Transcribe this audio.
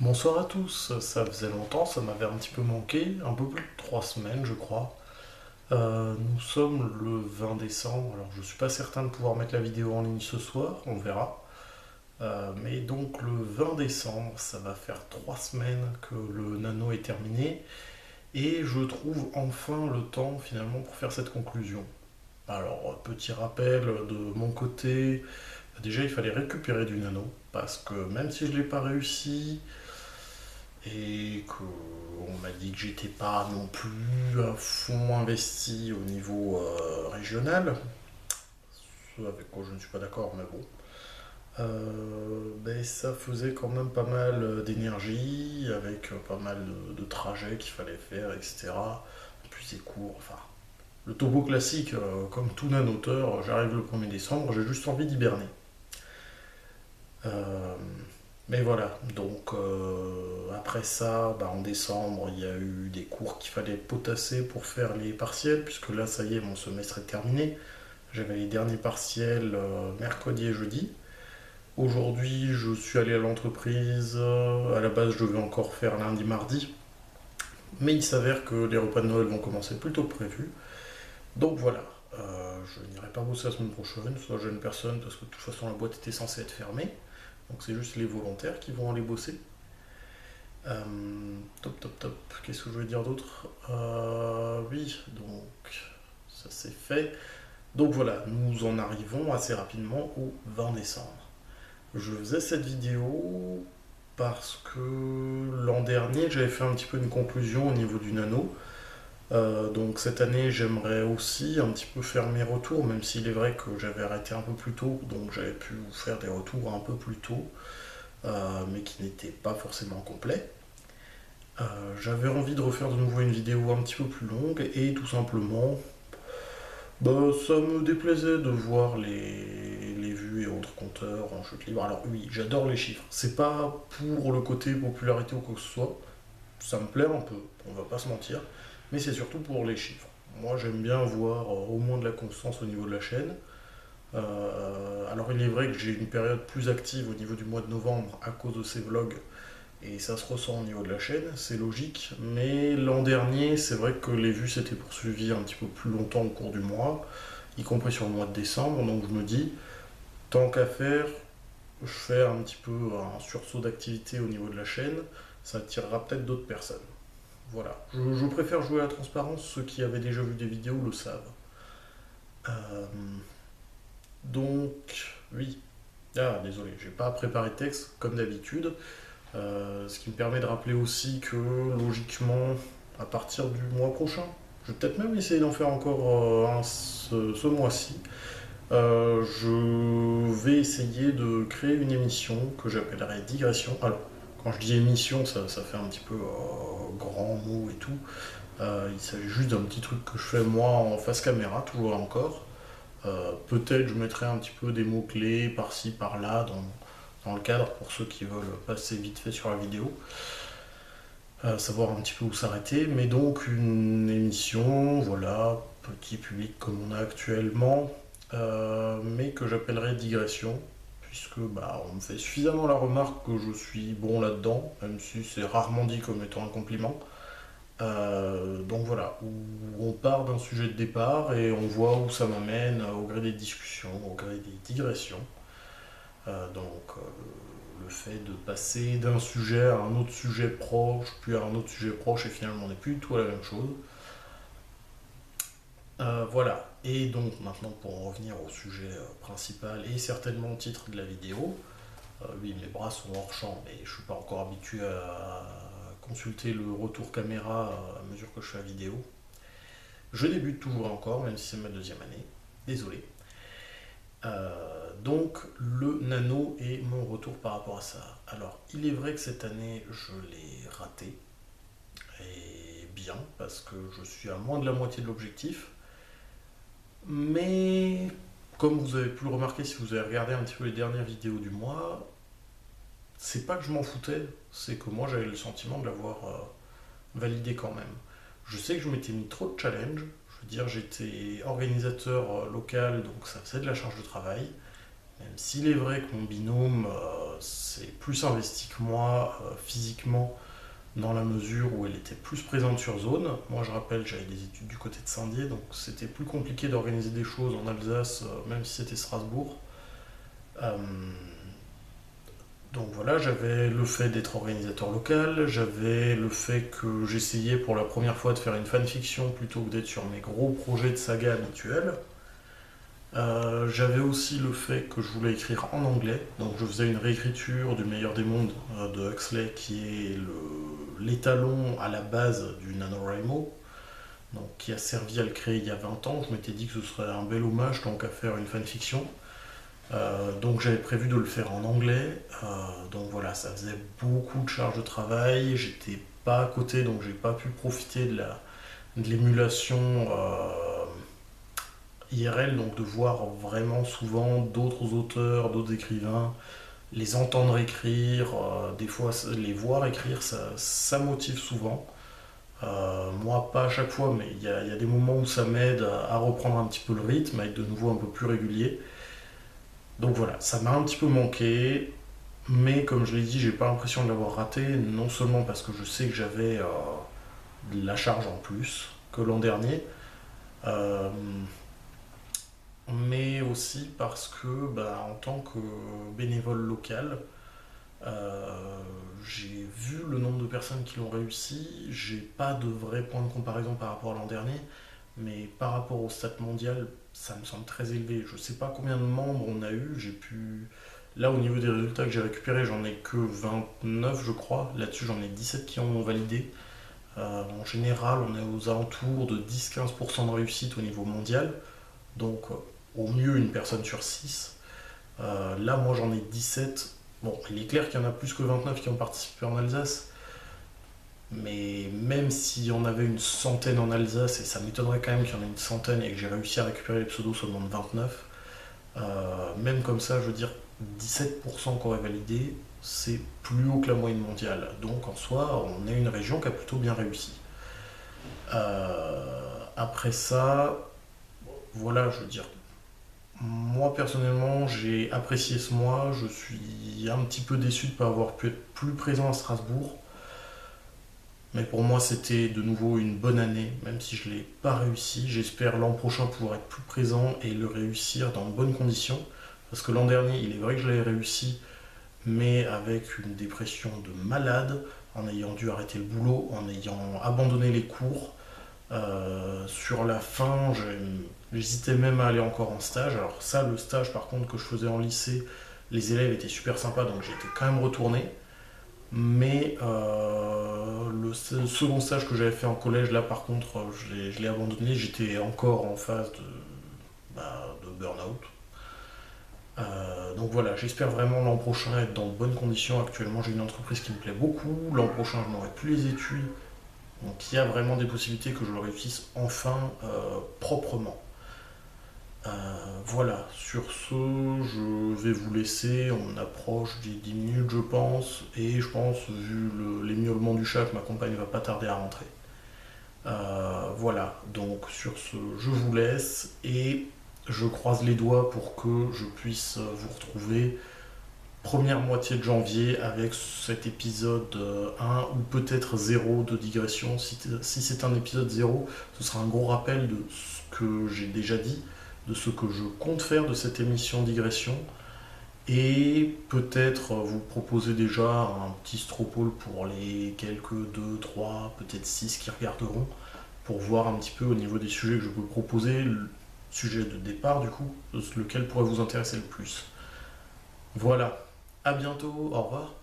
Bonsoir à tous, ça faisait longtemps, ça m'avait un petit peu manqué, un peu plus de 3 semaines je crois. Nous sommes le 20 décembre, alors je suis pas certain de pouvoir mettre la vidéo en ligne ce soir, on verra. Mais donc le 20 décembre, ça va faire 3 semaines que le nano est terminé et je trouve enfin le temps finalement pour faire cette conclusion. Alors, petit rappel de mon côté, déjà il fallait récupérer du nano parce que même si je l'ai pas réussi, et qu'on m'a dit que j'étais pas non plus à fond investi au niveau régional, ce avec quoi je ne suis pas d'accord, mais bon. Ben, ça faisait quand même pas mal d'énergie, avec pas mal de trajets qu'il fallait faire, etc. En plus, c'est court, enfin. Le topo classique, comme tout nanoteur, j'arrive le 1er décembre, j'ai juste envie d'hiberner. Euh, Mais voilà, donc après ça, bah, en décembre, il y a eu des cours qu'il fallait potasser pour faire les partiels, puisque là, ça y est, mon semestre est terminé. J'avais les derniers partiels mercredi et jeudi. Aujourd'hui, je suis allé à l'entreprise. À la base, je devais encore faire lundi, mardi. Mais il s'avère que les repas de Noël vont commencer plus tôt que prévu. Donc voilà, je n'irai pas bosser la semaine prochaine, soit jeune personne, parce que de toute façon, la boîte était censée être fermée. Donc c'est juste les volontaires qui vont aller bosser. Euh, top, top, top. Qu'est-ce que je voulais dire d'autre? Oui, donc ça c'est fait. Donc voilà, nous en arrivons assez rapidement au 20 décembre. Je faisais cette vidéo parce que l'an dernier j'avais fait un petit peu une conclusion au niveau du nano. Donc cette année j'aimerais aussi un petit peu faire mes retours, même s'il est vrai que j'avais arrêté un peu plus tôt, donc j'avais pu vous faire des retours un peu plus tôt, mais qui n'étaient pas forcément complets. J'avais envie de refaire de nouveau une vidéo un petit peu plus longue et tout simplement, bah, ça me déplaisait de voir les vues et autres compteurs en chute libre. Alors oui, j'adore les chiffres. C'est pas pour le côté popularité ou quoi que ce soit. Ça me plaît un peu, on va pas se mentir. Mais c'est surtout pour les chiffres. Moi j'aime bien voir au moins de la constance au niveau de la chaîne. Alors il est vrai que j'ai une période plus active au niveau du mois de novembre à cause de ces vlogs et ça se ressent au niveau de la chaîne, c'est logique. Mais l'an dernier, c'est vrai que les vues s'étaient poursuivies un petit peu plus longtemps au cours du mois, y compris sur le mois de décembre. Donc je me dis, tant qu'à faire, je fais un petit peu un sursaut d'activité au niveau de la chaîne, ça attirera peut-être d'autres personnes. Voilà. Je préfère jouer à la transparence, ceux qui avaient déjà vu des vidéos le savent. Euh, donc, oui. Ah, désolé, j'ai pas préparé de texte comme d'habitude. Ce qui me permet de rappeler aussi que logiquement, à partir du mois prochain, je vais peut-être même essayer d'en faire encore un ce mois-ci. Je vais essayer de créer une émission que j'appellerai Digression. Alors, quand je dis émission, ça fait un petit peu grand mot et tout. Il s'agit juste d'un petit truc que je fais moi en face caméra, toujours et encore. Peut-être je mettrai un petit peu des mots-clés par-ci, par-là dans le cadre pour ceux qui veulent passer vite fait sur la vidéo, savoir un petit peu où s'arrêter. Mais donc une émission, voilà, petit public comme on a actuellement, mais que j'appellerais digression, puisque bah, on me fait suffisamment la remarque que je suis bon là-dedans, même si c'est rarement dit comme étant un compliment. Donc voilà, où on part d'un sujet de départ et on voit où ça m'amène au gré des discussions, au gré des digressions. Donc le fait de passer d'un sujet à un autre sujet proche, puis à un autre sujet proche, et finalement on n'est plus du tout à la même chose. Voilà, et donc maintenant pour en revenir au sujet principal et certainement au titre de la vidéo, oui mes bras sont hors champ, mais je ne suis pas encore habitué à consulter le retour caméra à mesure que je fais la vidéo. Je débute toujours encore, même si c'est ma deuxième année, désolé. Donc le nano et mon retour par rapport à ça. Alors il est vrai que cette année je l'ai raté, et bien, parce que je suis à moins de la moitié de l'objectif. Mais comme vous avez pu le remarquer si vous avez regardé un petit peu les dernières vidéos du mois, c'est pas que je m'en foutais, c'est que moi j'avais le sentiment de l'avoir validé quand même. Je sais que je m'étais mis trop de challenge, je veux dire j'étais organisateur local donc ça faisait de la charge de travail. Même s'il est vrai que mon binôme, s'est plus investie que moi physiquement dans la mesure où elle était plus présente sur zone. Moi, je rappelle, j'avais des études du côté de Saint-Dié, donc c'était plus compliqué d'organiser des choses en Alsace, même si c'était Strasbourg. Euh, donc voilà, j'avais le fait d'être organisateur local, j'avais le fait que j'essayais pour la première fois de faire une fanfiction plutôt que d'être sur mes gros projets de saga habituels. J'avais aussi le fait que je voulais écrire en anglais, donc je faisais une réécriture du Meilleur des Mondes de Huxley, qui est l'étalon à la base du NaNoWriMo, donc qui a servi à le créer il y a 20 ans. Je m'étais dit que ce serait un bel hommage tant qu'à faire une fanfiction. Donc j'avais prévu de le faire en anglais. Donc voilà, ça faisait beaucoup de charge de travail. J'étais pas à côté, donc j'ai pas pu profiter de l'émulation IRL, donc de voir vraiment souvent d'autres auteurs, d'autres écrivains, les entendre écrire, des fois les voir écrire, ça motive souvent. Moi, pas à chaque fois, mais il y a des moments où ça m'aide à reprendre un petit peu le rythme, à être de nouveau un peu plus régulier. Donc voilà, ça m'a un petit peu manqué, mais comme je l'ai dit, j'ai pas l'impression de l'avoir raté, non seulement parce que je sais que j'avais de la charge en plus que l'an dernier, euh, mais aussi parce que bah, en tant que bénévole local, j'ai vu le nombre de personnes qui l'ont réussi. J'ai pas de vrai point de comparaison par rapport à l'an dernier, mais par rapport au stat mondial, ça me semble très élevé. Je sais pas combien de membres on a eu. J'ai pu. Là, au niveau des résultats que j'ai récupérés, j'en ai que 29, je crois. Là-dessus, j'en ai 17 qui ont validé. En général, on est aux alentours de 10-15% de réussite au niveau mondial. Donc, au mieux, une personne sur 6. Là, moi, j'en ai 17. Bon, il est clair qu'il y en a plus que 29 qui ont participé en Alsace, mais même s'il y en avait une centaine en Alsace, et ça m'étonnerait quand même qu'il y en ait une centaine et que j'ai réussi à récupérer les pseudos seulement de 29, même comme ça, je veux dire, 17% qui auraient validé, c'est plus haut que la moyenne mondiale. Donc en soi, on est une région qui a plutôt bien réussi. Après ça, voilà, je veux dire, moi personnellement, j'ai apprécié ce mois. Je suis un petit peu déçu de ne pas avoir pu être plus présent à Strasbourg. Mais pour moi, c'était de nouveau une bonne année, même si je ne l'ai pas réussi. J'espère l'an prochain pouvoir être plus présent et le réussir dans de bonnes conditions. Parce que l'an dernier, il est vrai que je l'avais réussi, mais avec une dépression de malade, en ayant dû arrêter le boulot, en ayant abandonné les cours. Sur la fin, j'hésitais même à aller encore en stage. Alors ça, le stage par contre que je faisais en lycée, les élèves étaient super sympas, donc j'étais quand même retourné. Mais le second stage que j'avais fait en collège, là par contre, je l'ai abandonné. J'étais encore en phase de burn-out. Donc voilà, j'espère vraiment l'an prochain être dans de bonnes conditions. Actuellement, j'ai une entreprise qui me plaît beaucoup. L'an prochain, je n'aurai plus les études. Donc il y a vraiment des possibilités que je le réussisse enfin proprement. Voilà, sur ce, je vais vous laisser. On approche des 10 minutes, je pense. Et je pense, vu les miaulements du chat, que ma compagne va pas tarder à rentrer. Voilà, donc sur ce, je vous laisse. Et je croise les doigts pour que je puisse vous retrouver première moitié de janvier avec cet épisode 1 ou peut-être 0 de digression. Si c'est un épisode 0, ce sera un gros rappel de ce que j'ai déjà dit, de ce que je compte faire de cette émission digression, et peut-être vous proposer déjà un petit stropole pour les quelques 2, 3, peut-être 6 qui regarderont, pour voir un petit peu au niveau des sujets que je peux proposer, le sujet de départ du coup, lequel pourrait vous intéresser le plus. Voilà, à bientôt, au revoir.